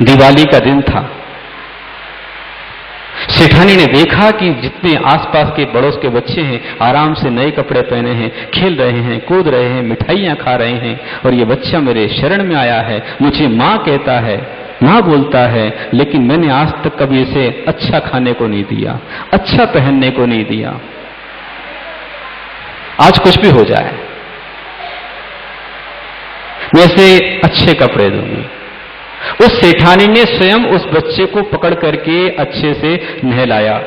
दिवाली का दिन था। सेठानी ने देखा कि जितने आसपास के पड़ोस के बच्चे हैं आराम से नए कपड़े पहने हैं, खेल रहे हैं, कूद रहे हैं, मिठाइयां खा रहे हैं, और ये बच्चा मेरे शरण में आया है, मुझे मां कहता है, मां बोलता है, लेकिन मैंने आज तक कभी इसे अच्छा खाने को नहीं दिया, अच्छा पहनने को नहीं दिया। आज कुछ भी हो जाए मैं इसे अच्छे कपड़े दूंगी। उस सेठानी ने स्वयं उस बच्चे को पकड़ करके अच्छे से नहलाया,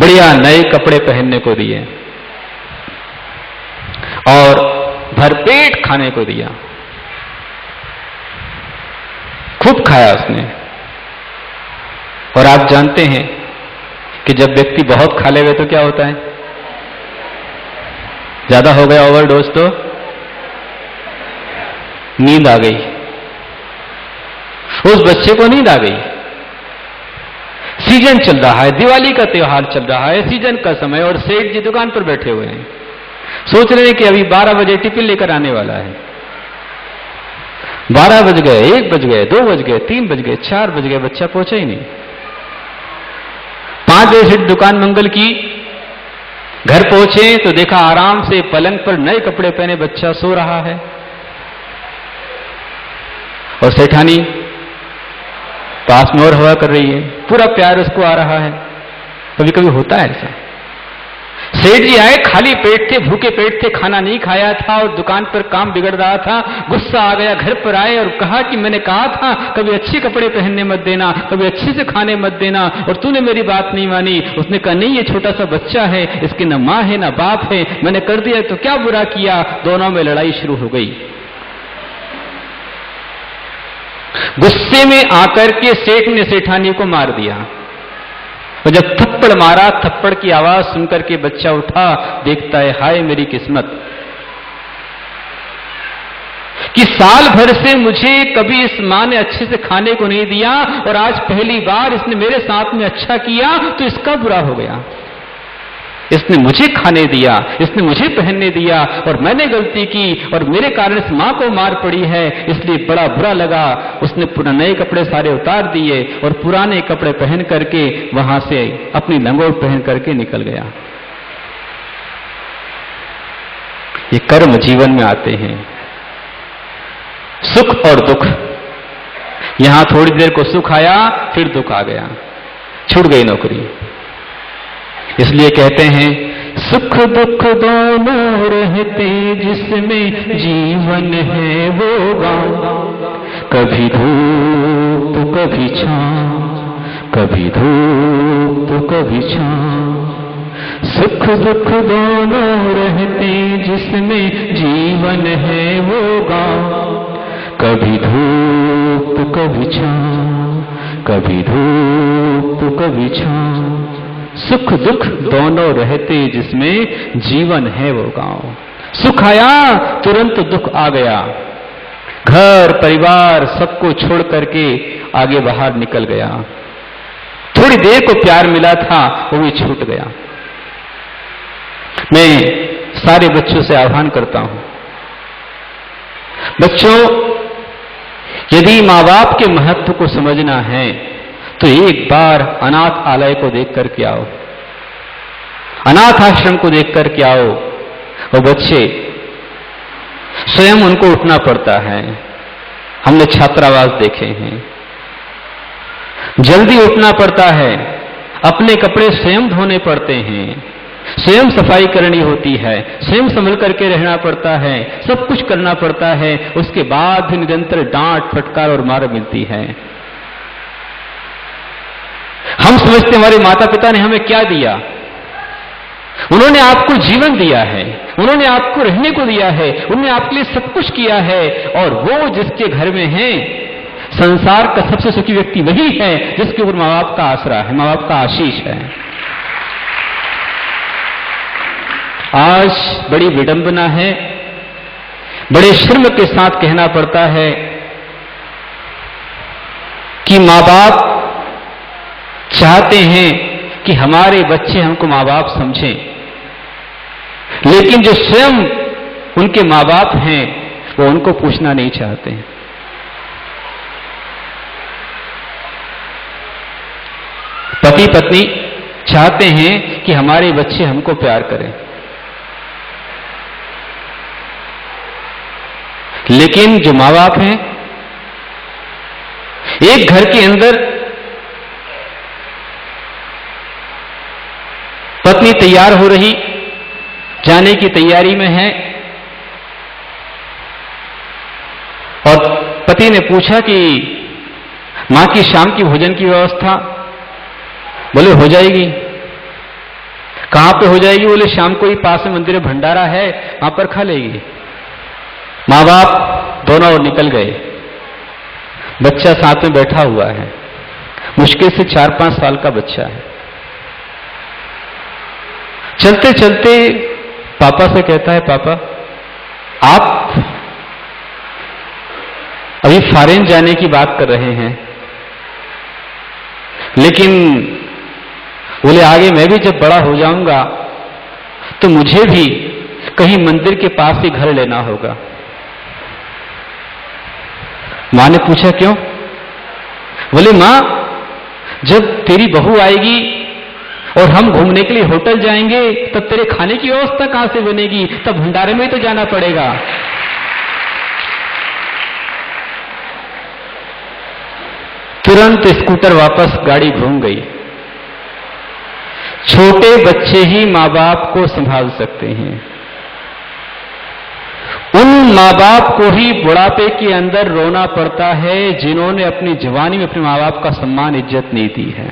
बढ़िया नए कपड़े पहनने को दिए और भरपेट खाने को दिया। खूब खाया उसने। और आप जानते हैं कि जब व्यक्ति बहुत खा लेवे तो क्या होता है? ज्यादा हो गया ओवरडोज तो नींद आ गई। उस बच्चे को नींद आ गई। सीजन चल रहा है, दिवाली का त्योहार चल रहा है, सीजन का समय, और सेठ जी दुकान पर बैठे हुए हैं, सोच रहे हैं कि अभी 12 बजे टिफिन लेकर आने वाला है। 12 बज गए, 1 बज गए, 2 बज गए, 3 बज गए, 4 बज गए, बच्चा पहुंचा ही नहीं। 5 बजे सेठ दुकान मंगल की, घर पहुंचे तो देखा आराम से पलंग पर नए कपड़े पहने बच्चा सो रहा है, और सेठानी पास में और हवा कर रही है, पूरा प्यार उसको आ रहा है। कभी कभी होता है ऐसा। सेठ जी आए, खाली पेट थे, भूखे पेट थे, खाना नहीं खाया था और दुकान पर काम बिगड़ रहा था, गुस्सा आ गया, घर पर आए और कहा कि मैंने कहा था कभी अच्छे कपड़े पहनने मत देना, कभी अच्छे से खाने मत देना, और तूने मेरी बात नहीं मानी। उसने कहा नहीं, ये छोटा सा बच्चा है, इसकी न मां है न बाप है, मैंने कर दिया तो क्या बुरा किया। दोनों में लड़ाई शुरू हो गई। गुस्से में आकर के सेठ ने सेठानी को मार दिया, और जब थप्पड़ मारा, थप्पड़ की आवाज सुनकर के बच्चा उठा, देखता है हाय मेरी किस्मत कि साल भर से मुझे कभी इस मां ने अच्छे से खाने को नहीं दिया, और आज पहली बार इसने मेरे साथ में अच्छा किया तो इसका बुरा हो गया। इसने मुझे खाने दिया, इसने मुझे पहनने दिया, और मैंने गलती की और मेरे कारण इस मां को मार पड़ी है, इसलिए बड़ा बुरा लगा। उसने पुराने नए कपड़े सारे उतार दिए और पुराने कपड़े पहन करके वहां से अपनी लंगोट पहन करके निकल गया। ये कर्म जीवन में आते हैं, सुख और दुख। यहां थोड़ी देर को सुख आया, फिर दुख आ गया, छूट गई नौकरी। इसलिए कहते हैं सुख दुख दोनों रहते जिसमें जीवन है वो गाँव, कभी धूप तो कभी छाँव, कभी धूप तो कभी छाँव। सुख दुख दोनों रहते जिसमें जीवन है वो गाँव, कभी धूप तो कभी छाँव, कभी धूप तो कभी छाँव। सुख दुख दोनों रहते जिसमें जीवन है वो गांव। सुख आया तुरंत दुख आ गया, घर परिवार सबको छोड़ करके आगे बाहर निकल गया। थोड़ी देर को प्यार मिला था वो भी छूट गया। मैं सारे बच्चों से आह्वान करता हूं, बच्चों यदि मां बाप के महत्व को समझना है तो एक बार अनाथ आलय को देख करके आओ, अनाथ आश्रम को देख करके आओ। वो बच्चे स्वयं उनको उठना पड़ता है। हमने छात्रावास देखे हैं, जल्दी उठना पड़ता है, अपने कपड़े स्वयं धोने पड़ते हैं, स्वयं सफाई करनी होती है, स्वयं संभल करके रहना पड़ता है, सब कुछ करना पड़ता है। उसके बाद भी निरंतर डांट फटकार और मार मिलती है। हम समझते हमारे माता पिता ने हमें क्या दिया, उन्होंने आपको जीवन दिया है, उन्होंने आपको रहने को दिया है, उन्होंने आपके लिए सब कुछ किया है, और वो जिसके घर में है संसार का सबसे सुखी व्यक्ति वही है जिसके ऊपर मां बाप का आसरा है, मां बाप का आशीष है। आज बड़ी विडंबना है, बड़े शर्म के साथ कहना पड़ता है कि मां बाप चाहते हैं कि हमारे बच्चे हमको मां बाप समझें, लेकिन जो स्वयं उनके मां बाप हैं वो उनको पूछना नहीं चाहते हैं। पति पत्नी चाहते हैं कि हमारे बच्चे हमको प्यार करें, लेकिन जो माँ बाप हैं, एक घर के अंदर पत्नी तैयार हो रही, जाने की तैयारी में है, और पति ने पूछा कि मां की शाम की भोजन की व्यवस्था? बोले हो जाएगी। कहां पे हो जाएगी? बोले शाम को ही पास में मंदिर में भंडारा है, वहां पर खा लेगी। मां बाप दोनों ओर निकल गए, बच्चा साथ में बैठा हुआ है, मुश्किल से 4-5 साल का बच्चा है। चलते चलते पापा से कहता है, पापा आप अभी फॉरेन जाने की बात कर रहे हैं, लेकिन बोले आगे मैं भी जब बड़ा हो जाऊंगा तो मुझे भी कहीं मंदिर के पास ही घर लेना होगा। मां ने पूछा क्यों? बोले मां, जब तेरी बहू आएगी और हम घूमने के लिए होटल जाएंगे तब तेरे खाने की व्यवस्था कहां से बनेगी? तब भंडारे में तो जाना पड़ेगा। तुरंत स्कूटर वापस गाड़ी घूम गई। छोटे बच्चे ही मां बाप को संभाल सकते हैं। उन मां बाप को ही बुढ़ापे के अंदर रोना पड़ता है जिन्होंने अपनी जवानी में अपने मां बाप का सम्मान इज्जत नहीं दी है।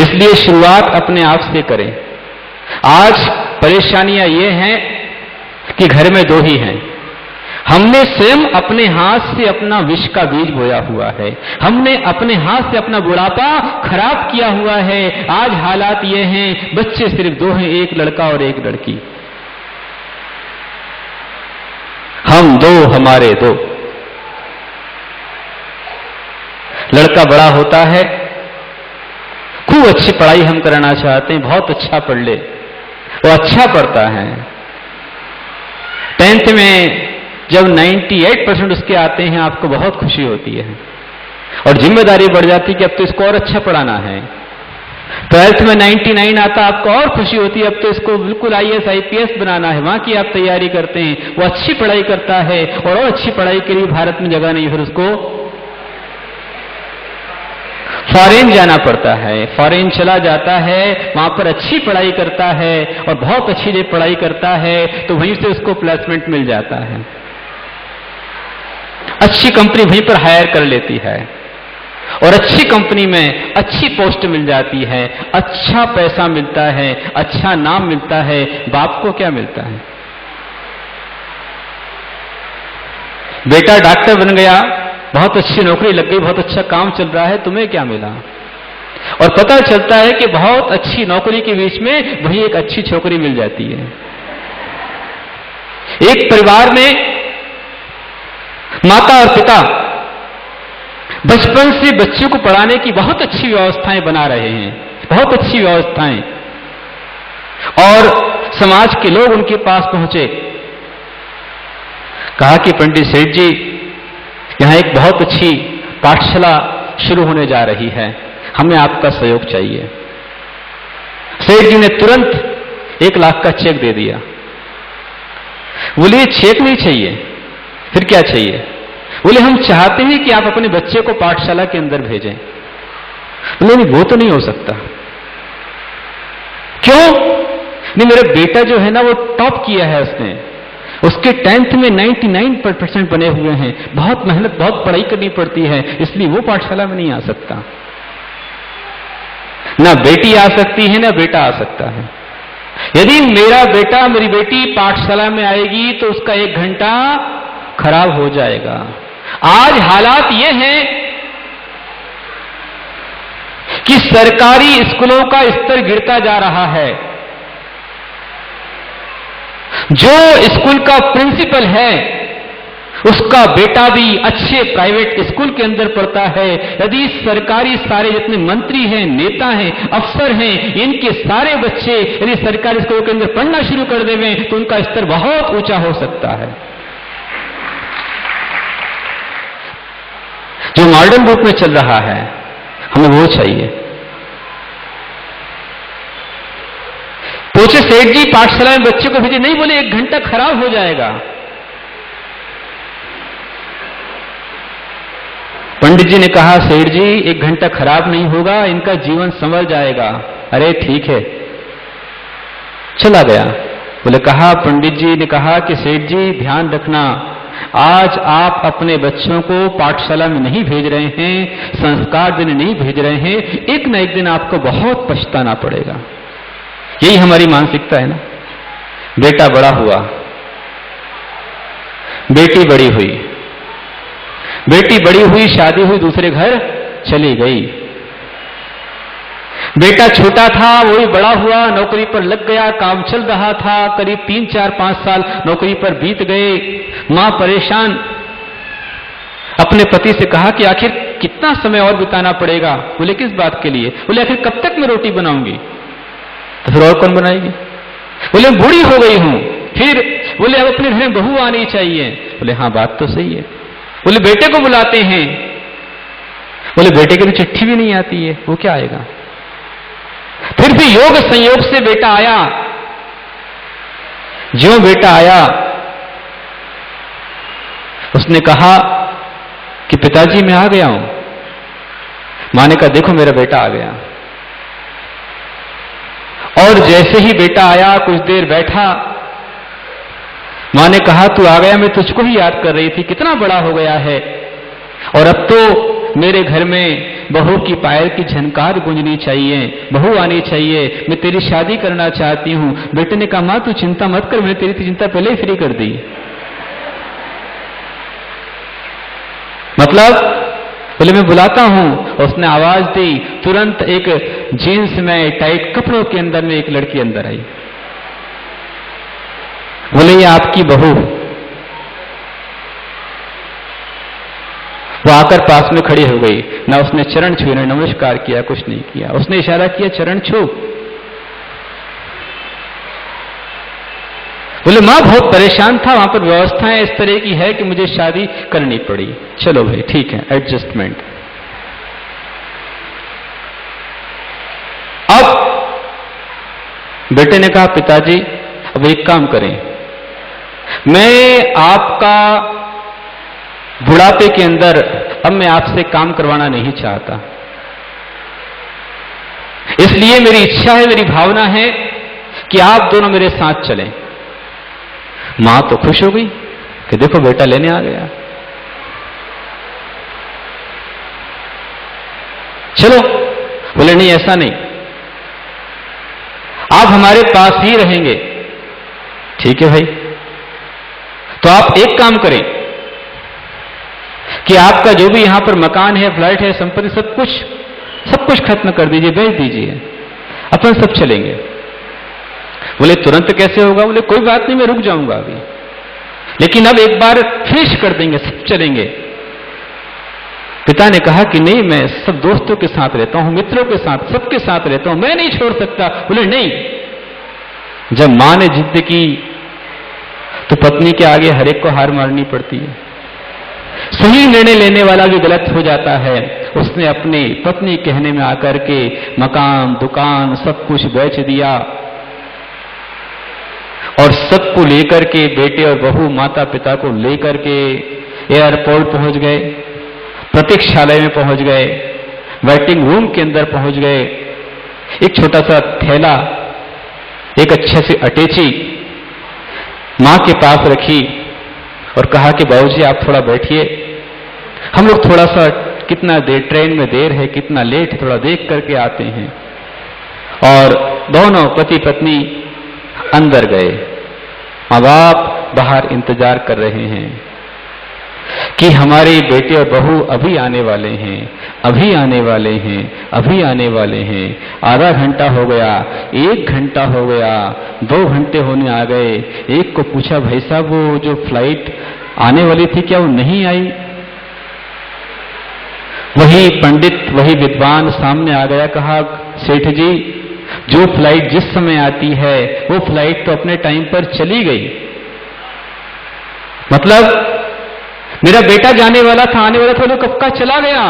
इसलिए शुरुआत अपने आप से करें। आज परेशानियां ये हैं कि घर में 2 ही हैं। हमने स्वयं अपने हाथ से अपना विष का बीज बोया हुआ है, हमने अपने हाथ से अपना बुढ़ापा खराब किया हुआ है। आज हालात ये हैं, बच्चे सिर्फ 2 हैं, एक लड़का और एक लड़की। हम 2, हमारे 2। लड़का बड़ा होता है, खूब अच्छी पढ़ाई हम कराना चाहते हैं, बहुत अच्छा पढ़ ले, वो अच्छा पढ़ता है। 10th में जब 98% उसके आते हैं, आपको बहुत खुशी होती है और जिम्मेदारी बढ़ जाती है कि अब तो इसको और अच्छा पढ़ाना है। 12th में 99 आता, आपको और खुशी होती है, अब तो इसको बिल्कुल IAS IPS बनाना है, वहां की आप तैयारी करते हैं। वो अच्छी पढ़ाई करता है और अच्छी पढ़ाई के लिए भारत में जगह नहीं, फिर उसको फॉरेन जाना पड़ता है। फॉरेन चला जाता है, वहां पर अच्छी पढ़ाई करता है और बहुत अच्छी जब पढ़ाई करता है तो वहीं से उसको प्लेसमेंट मिल जाता है, अच्छी कंपनी वहीं पर हायर कर लेती है और अच्छी कंपनी में अच्छी पोस्ट मिल जाती है, अच्छा पैसा मिलता है, अच्छा नाम मिलता है। बाप को क्या मिलता है? बेटा डॉक्टर बन गया, बहुत अच्छी नौकरी लग गई, बहुत अच्छा काम चल रहा है, तुम्हें क्या मिला? और पता चलता है कि बहुत अच्छी नौकरी के बीच में वही एक अच्छी छोकरी मिल जाती है। एक परिवार में माता और पिता बचपन से बच्चों को पढ़ाने की बहुत अच्छी व्यवस्थाएं बना रहे हैं, बहुत अच्छी व्यवस्थाएं, और समाज के लोग उनके पास पहुंचे, कहा कि पंडित सेठ जी, यहां एक बहुत अच्छी पाठशाला शुरू होने जा रही है, हमें आपका सहयोग चाहिए। सेठ जी ने तुरंत 1 लाख का चेक दे दिया। बोले चेक नहीं चाहिए, फिर क्या चाहिए? बोले हम चाहते हैं कि आप अपने बच्चे को पाठशाला के अंदर भेजें। बोले नहीं, वो तो नहीं हो सकता। क्यों? नहीं, मेरा बेटा जो है ना वो टॉप किया है उसने, उसके 10th में 99% बने हुए हैं, बहुत मेहनत, बहुत पढ़ाई करनी पड़ती है, इसलिए वो पाठशाला में नहीं आ सकता। ना बेटी आ सकती है ना बेटा आ सकता है। यदि मेरा बेटा मेरी बेटी पाठशाला में आएगी तो उसका 1 घंटा खराब हो जाएगा। आज हालात ये हैं कि सरकारी स्कूलों का स्तर गिरता जा रहा है। जो स्कूल का प्रिंसिपल है उसका बेटा भी अच्छे प्राइवेट स्कूल के अंदर पढ़ता है। यदि सरकारी सारे जितने मंत्री हैं, नेता हैं, अफसर हैं, इनके सारे बच्चे यदि सरकारी स्कूलों के अंदर पढ़ना शुरू कर देवें तो उनका स्तर बहुत ऊंचा हो सकता है। जो मॉडर्न रूप में चल रहा है, हमें वो चाहिए। पूछे सेठ जी पाठशाला में बच्चे को भेजे, नहीं, बोले 1 घंटा खराब हो जाएगा। पंडित जी ने कहा सेठ जी 1 घंटा खराब नहीं होगा, इनका जीवन संवर जाएगा। अरे ठीक है, चला गया। बोले कहा, पंडित जी ने कहा कि सेठ जी ध्यान रखना, आज आप अपने बच्चों को पाठशाला में नहीं भेज रहे हैं, संस्कार देने नहीं भेज रहे हैं, एक न एक दिन आपको बहुत पछताना पड़ेगा। यही हमारी मानसिकता है ना। बेटा बड़ा हुआ, बेटी बड़ी हुई, बेटी बड़ी हुई, शादी हुई, दूसरे घर चली गई। बेटा छोटा था, वही बड़ा हुआ, नौकरी पर लग गया, काम चल रहा था, करीब 3, 4, 5 साल नौकरी पर बीत गए। मां परेशान, अपने पति से कहा कि आखिर कितना समय और बिताना पड़ेगा। बोले किस बात के लिए? बोले आखिर कब तक मैं रोटी बनाऊंगी, तो फिर और कौन बनाएगी? बोले बूढ़ी हो गई हूं। फिर बोले अब अपने घर में बहू आनी चाहिए। बोले हाँ बात तो सही है। बोले बेटे को बुलाते हैं। बोले बेटे की तो चिट्ठी भी नहीं आती है, वो क्या आएगा? फिर भी योग संयोग से बेटा आया। ज्यों बेटा आया, उसने कहा कि पिताजी मैं आ गया हूं। मां ने कहा देखो मेरा बेटा आ गया। और जैसे ही बेटा आया, कुछ देर बैठा, मां ने कहा तू आ गया, मैं तुझको ही याद कर रही थी, कितना बड़ा हो गया है, और अब तो मेरे घर में बहू की पायल की झनकार गूंजनी चाहिए, बहू आनी चाहिए, मैं तेरी शादी करना चाहती हूं। बेटे ने कहा मां तू चिंता मत कर, मैंने तेरी चिंता पहले ही फ्री कर दी। मतलब बोले मैं बुलाता हूं। उसने आवाज दी, तुरंत एक जीन्स में टाइट कपड़ों के अंदर में एक लड़की अंदर आई। बोले ये आपकी बहू। वो आकर पास में खड़ी हो गई, ना उसने चरण छुए, ना नमस्कार किया, कुछ नहीं किया। उसने इशारा किया चरण छू। बोले मां बहुत परेशान था, वहां पर व्यवस्थाएं इस तरह की है कि मुझे शादी करनी पड़ी। चलो भाई ठीक है, एडजस्टमेंट। अब बेटे ने कहा पिताजी अब एक काम करें, मैं आपका बुढ़ापे के अंदर अब मैं आपसे काम करवाना नहीं चाहता, इसलिए मेरी इच्छा है, मेरी भावना है कि आप दोनों मेरे साथ चलें। मां तो खुश हो गई कि देखो बेटा लेने आ गया, चलो। बोले नहीं ऐसा नहीं, आप हमारे पास ही रहेंगे। ठीक है भाई, तो आप एक काम करें कि आपका जो भी यहां पर मकान है, फ्लैट है, संपत्ति, सब कुछ खत्म कर दीजिए, बेच दीजिए, अपन सब चलेंगे। बोले तुरंत कैसे होगा? बोले कोई बात नहीं, मैं रुक जाऊंगा अभी, लेकिन अब एक बार फिनिश कर देंगे, सब चलेंगे। पिता ने कहा कि नहीं, मैं सब दोस्तों के साथ रहता हूं, मित्रों के साथ, सबके साथ रहता हूं, मैं नहीं छोड़ सकता। बोले नहीं, जब मां ने जिद की तो पत्नी के आगे हर एक को हार मारनी पड़ती है। सही निर्णय लेने वाला भी गलत हो जाता है। उसने अपनी पत्नी कहने में आकर के मकान, दुकान, सब कुछ बेच दिया और सबको लेकर के, बेटे और बहू, माता पिता को लेकर के एयरपोर्ट पहुंच गए, प्रतीक्षालय में पहुंच गए, वेटिंग रूम के अंदर पहुंच गए। एक छोटा सा थैला, एक अच्छे से अटैची मां के पास रखी और कहा कि बाबूजी आप थोड़ा बैठिए, हम लोग थोड़ा सा, कितना देर ट्रेन में देर है, कितना लेट है, थोड़ा देख करके आते हैं। और दोनों पति पत्नी अंदर गए। मां बाप बाहर इंतजार कर रहे हैं कि हमारे बेटे और बहू अभी आने वाले हैं, अभी आने वाले हैं, अभी आने वाले हैं। आधा घंटा हो गया, 1 घंटा हो गया, 2 घंटे होने आ गए। एक को पूछा भाई साहब वो जो फ्लाइट आने वाली थी क्या वो नहीं आई? वही पंडित, वही विद्वान सामने आ गया, कहा सेठ जी जो फ्लाइट जिस समय आती है वो फ्लाइट तो अपने टाइम पर चली गई। मतलब मेरा बेटा जाने वाला था, आने वाला था, वो कब का चला गया,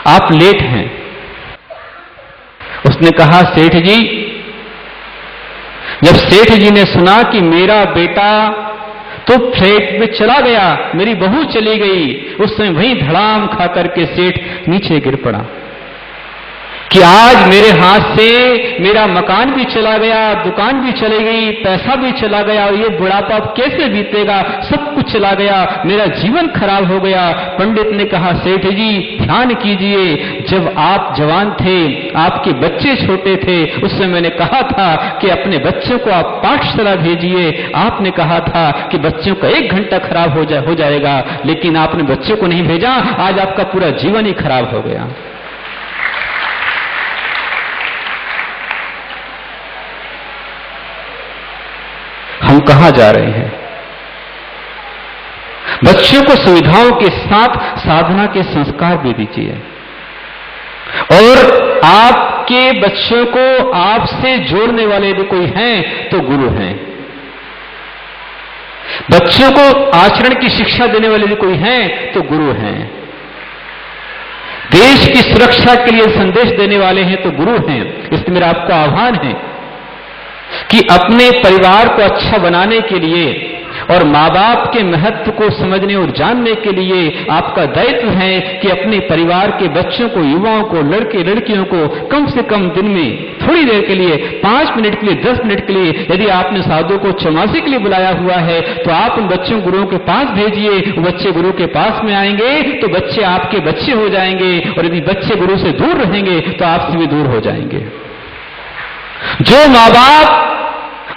आप लेट हैं। उसने कहा सेठ जी जब सेठ जी ने सुना कि मेरा बेटा तो फ्लैट में चला गया, मेरी बहू चली गई, उस समय वहीं धड़ाम खा करके सेठ नीचे गिर पड़ा कि आज मेरे हाथ से मेरा मकान भी चला गया, दुकान भी चली गई, पैसा भी चला गया, और ये बुढ़ापा अब कैसे बीतेगा, सब कुछ चला गया, मेरा जीवन खराब हो गया। पंडित ने कहा, सेठ जी ध्यान कीजिए, जब आप जवान थे, आपके बच्चे छोटे थे, उस समय मैंने कहा था कि अपने बच्चों को आप पाठशाला भेजिए। आपने कहा था कि बच्चों का 1 घंटा खराब हो जाएगा, लेकिन आपने बच्चों को नहीं भेजा, आज आपका पूरा जीवन ही खराब हो गया। हम कहां जा रहे हैं? बच्चों को सुविधाओं के साथ साधना के संस्कार भी दीजिए, और आपके बच्चों को आपसे जोड़ने वाले यदि कोई हैं तो गुरु हैं। बच्चों को आचरण की शिक्षा देने वाले यदि कोई हैं तो गुरु हैं। देश की सुरक्षा के लिए संदेश देने वाले हैं तो गुरु हैं। इसलिए मेरा आपको आह्वान है कि अपने परिवार को अच्छा बनाने के लिए और मां बाप के महत्व को समझने और जानने के लिए आपका दायित्व है कि अपने परिवार के बच्चों को, युवाओं को, लड़के लड़कियों को कम से कम दिन में थोड़ी देर के लिए, 5 मिनट के लिए, 10 मिनट के लिए, यदि आपने साधु को चौमासी के लिए बुलाया हुआ है तो आप उन बच्चों गुरुओं के पास भेजिए। वो बच्चे गुरु के पास में आएंगे तो बच्चे आपके बच्चे हो जाएंगे, और यदि बच्चे गुरु से दूर रहेंगे तो आपसे भी दूर हो जाएंगे। जो मां बाप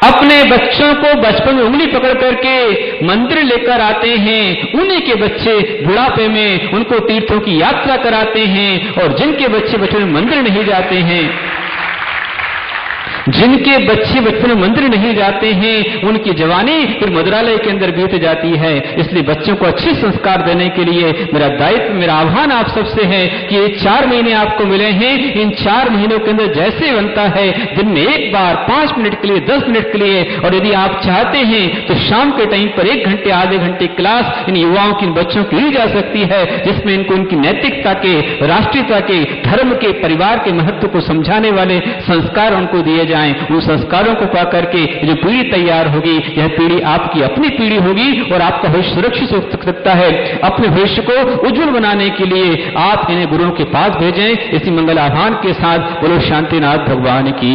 अपने बच्चों को बचपन में उंगली पकड़ करके मंदिर लेकर आते हैं, उन्हीं के बच्चे बुढ़ापे में उनको तीर्थों की यात्रा कराते हैं, और जिनके बच्चे बचपन में मंदिर नहीं जाते हैं, जिनके बच्चे बचपन में मंदिर नहीं जाते हैं, उनकी जवानी फिर मदुरालय के अंदर बीत जाती है। इसलिए बच्चों को अच्छे संस्कार देने के लिए मेरा दायित्व, मेरा आह्वान आप सबसे है कि ये 4 महीने आपको मिले हैं, इन 4 महीनों के अंदर जैसे बनता है दिन में एक बार 5 मिनट के लिए, 10 मिनट के लिए, और यदि आप चाहते हैं तो शाम के टाइम पर 1 घंटे, आधे घंटे क्लास इन युवाओं की, इन बच्चों की ली जा सकती है, जिसमें इनको उनकी नैतिकता के, राष्ट्रीयता के, धर्म के, परिवार के महत्व को समझाने वाले संस्कार उनको दिए जाएं। उन संस्कारों को पा करके जो पीढ़ी तैयार होगी, यह पीढ़ी आपकी अपनी पीढ़ी होगी, और आपका भविष्य सुरक्षित हो सकता है। अपने भविष्य को उज्जवल बनाने के लिए आप इन्हें गुरुओं के पास भेजें। इसी मंगल आह्वान के साथ बोलो शांतिनाथ भगवान की